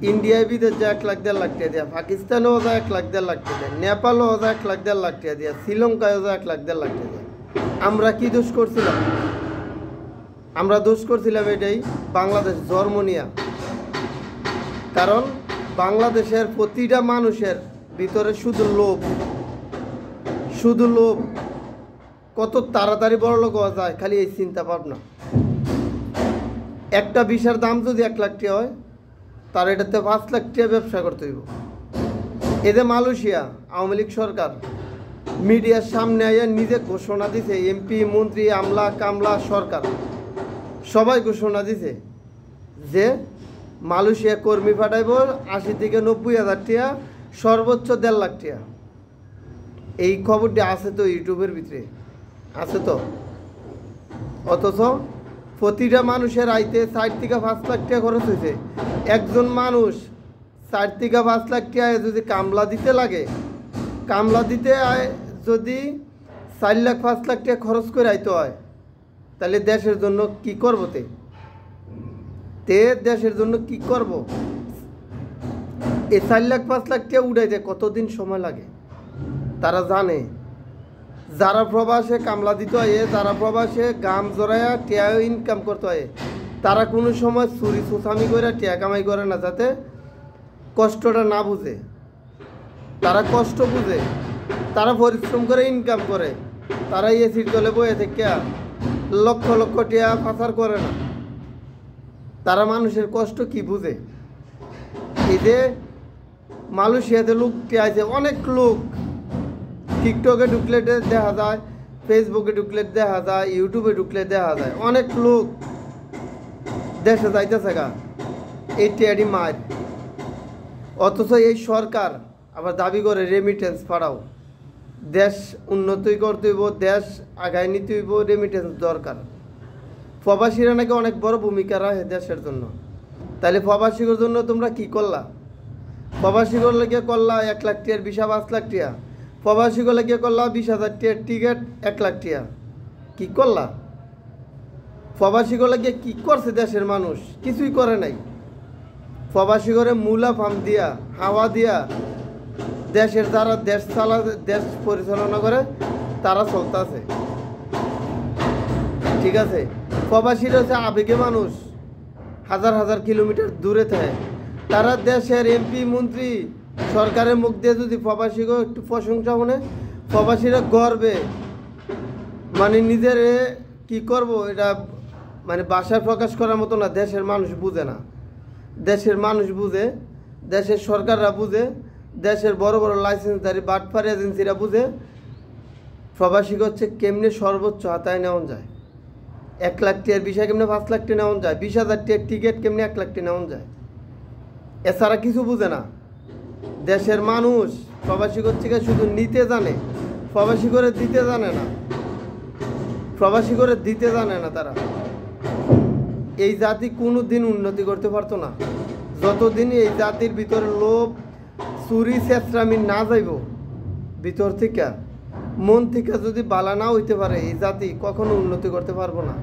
India भी तो 1 लाख 1.5 लाख दिया, पाकिस्तान हो जाए 1 लाख 1.5 लाख दिया, नेपाल हो जाए 1 लाख 1.5 लाख दिया, श्रीलंका हो जाए 1 लाख 1.5 लाख दिया। আমরা কি দোষ করছিলাম? আমরা দোষ করছিলাম এটাই বাংলাদেশ জন্ম নিয়া। কারণ বাংলাদেশের প্রতিটা মানুষের ভিতরে শুধু লোভ, কত তাড়াতাড়ি বড়লোক হওয়া যায় খালি এই চিন্তা ভাবনা। একটা ভিসার দাম যদি 1 লাখ টাকা হয়, তার এটাতে 5 লাখ টাকা ব্যবসা করতে হইব। এদের মালয়েশিয়া আওয়ামী লীগ সরকার মিডিয়ার সামনে আইয়া নিজে ঘোষণা দিছে, এমপি মন্ত্রী আমলা কামলা সরকার সবাই ঘোষণা দিছে যে মালয়েশিয়া কর্মী পাঠাইব 80 থেকে 90 হাজার টাকা, সর্বোচ্চ 1.5 লাখ টাকা। এই খবরটি আছে তো ইউটিউবের ভিতরে আছে তো। অথচ প্রতিটা মানুষের আইতে 4 থেকে 5 লাখ টাকা খরচ হয়েছে। একজন মানুষ 4 থেকে 5 লাখ টাকা যদি কামলা দিতে লাগে, কামলা দিতে যদি 4 লাখ 5 লাখ টাকা খরচ করে আইতে হয়, তাহলে দেশের জন্য কি করবো? দেশের জন্য কি করব? এই 4 লাখ 5 লাখ টাকা উঠাইতে কতদিন সময় লাগে তারা জানে। যারা প্রবাসে কামলা দিতে হয়, যারা প্রবাসে গাম জড়াইয়া টিয়া ইনকাম করতে হয়, তারা কোনো সময় চুরি সুসামি করে টিয়া কামাই করে না, যাতে কষ্টটা না বুঝে। তারা কষ্ট বুঝে, তারা পরিশ্রম করে ইনকাম করে, তারা এসির তলে বয়ে থেকে লক্ষ লক্ষ টিয়া পাচার করে না। তারা মানুষের কষ্ট কি বুঝে? এই যে মালয়েশিয়াতে লোক আছে, অনেক লোক টিকটকে ঢুকলে দেখা যায়, ফেসবুকে ঢুকলে দেখা যায়, ইউটিউবে ঢুকলে দেখা যায়, অনেক লোক দেশে যাইতেছে গা এই টিয়াডি মার। অথচ এই সরকার আবার দাবি করে রেমিটেন্স পাঠাও, দেশ উন্নতি করতে হইব, দেশ আগায় নিতে হইব, রেমিটেন্স দরকার। প্রবাসীরা নাকি অনেক বড় ভূমিকা রাখে দেশের জন্য। তাহলে প্রবাসীর জন্য তোমরা কি করলা? প্রবাসীগুলো লাগিয়ে করলা 1 লাখ টাকার ভিসা 5 লাখ টাকা, প্রবাসীগুলো লাগিয়ে করলা 20,000 টাকার টিকিট 1 লাখ টাকা। কি করলা? প্রবাসীগুলো লাগিয়ে কি করছে দেশের মানুষ? কিছুই করে নাই। প্রবাসী করে মূলা ফার্ম দিয়া, হাওয়া দিয়া দেশের যারা দেশ পরিচালনা করে তারা চলতেছে। ঠিক আছে, প্রবাসীরা হচ্ছে আবেগে মানুষ, হাজার হাজার কিলোমিটার দূরে থাকে। তারা দেশের এমপি মন্ত্রী সরকারের মুখ দিয়ে যদি প্রবাসীকে একটু প্রশংসা শুনে, প্রবাসীরা গর্বে মানে নিজের কি করব এটা মানে ভাষায় প্রকাশ করার মতো না। দেশের মানুষ বুঝে না, দেশের মানুষ বুঝে, দেশের সরকাররা বুঝে, দেশের বড় বড় লাইসেন্সধারী বাটপার এজেন্সিরা বুঝে প্রবাসীকে হচ্ছে কেমনে সর্বোচ্চ হাতায় নেওয়া যায়। 1 লাখ টাকার ভিসা কেমনে 5 লাখ টাকা নেওয়া যায়, 20,000 টাকার টিকিট কেমনে 1 লাখ টাকা নেওয়া যায়, এছাড়া কিছু বুঝে না। দেশের মানুষ প্রবাসী থেকে শুধু নিতে জানে, প্রবাসী করে দিতে জানে না, প্রবাসী করে দিতে জানে না। তারা এই জাতি কোনো দিন উন্নতি করতে পারতো না যতদিন এই জাতির ভিতরে লোভ চুরি চেষ্টামি না যাইব ভিতর থেকে, মন থেকে যদি বালা না হইতে পারে, এই জাতি কখনো উন্নতি করতে পারবো না।